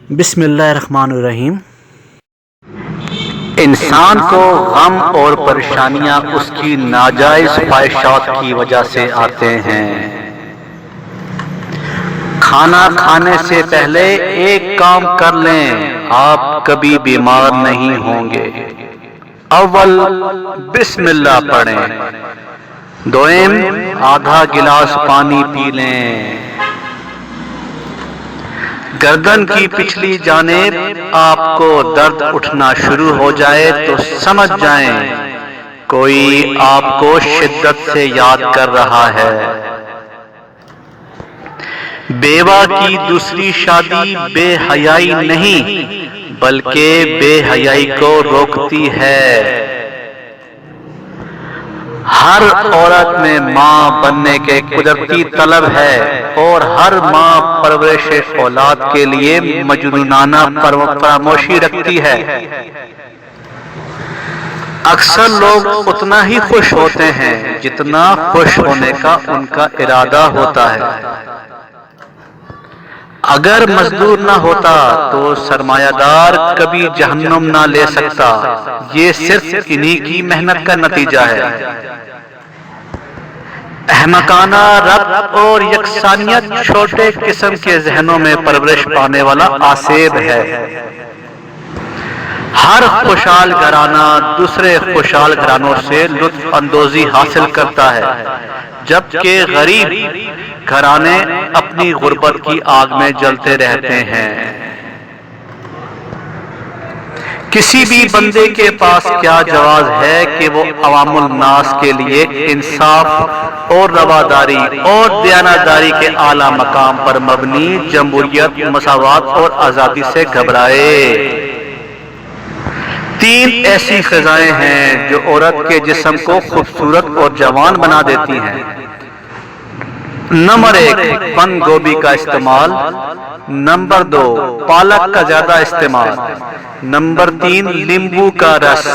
بسم اللہ الرحمن الرحیم۔ انسان کو غم اور پریشانیاں اس کی ناجائز خواہشات کی وجہ سے آتے ہیں۔ کھانا کھانے سے پہلے ایک کام کر لیں، آپ کبھی بیمار نہیں ہوں گے۔ اول بسم اللہ پڑھیں، دوئم آدھا گلاس پانی پی لیں۔ گردن کی پچھلی جانب آپ کو درد اٹھنا شروع ہو جائے تو سمجھ جائیں کوئی آپ کو شدت سے یاد کر رہا ہے۔ بیوہ کی دوسری شادی بے حیائی نہیں بلکہ بے حیائی کو روکتی ہے۔ ہر عورت میں ماں بننے کے قدرتی طلب ہے اور ہر ماں پرورش اولاد کے لیے مجنونانہ فراموشی رکھتی ہے۔ اکثر لوگ اتنا ہی خوش ہوتے ہیں جتنا خوش ہونے کا ان کا ارادہ ہوتا ہے۔ اگر مزدور نہ ہوتا تو سرمایہ دار کبھی جہنم نہ لے سکتا، یہ صرف انہی کی محنت کا نتیجہ ہے۔ احمقانہ ربط اور یکسانیت چھوٹے قسم کے ذہنوں میں پرورش پانے والا آسیب ہے۔ ہر خوشحال گھرانہ دوسرے خوشحال گھرانوں سے لطف اندوزی حاصل کرتا ہے، جبکہ غریب گھرانے اپنی غربت کی آگ میں جلتے رہتے ہیں۔ کسی بھی بندے کے پاس کیا جواز ہے کہ وہ عوام الناس کے لیے انصاف اور رواداری اور دیانتداری کے اعلیٰ مقام پر مبنی جمہوریت، مساوات اور آزادی سے گھبرائے؟ تین ایسی غذائیں ہیں جو عورت کے جسم کو خوبصورت اور جوان بنا دیتی ہیں۔ نمبر 1 بند گوبھی کا استعمال، نمبر 2 پالک کا زیادہ استعمال، نمبر 3 لیمبو کا رس۔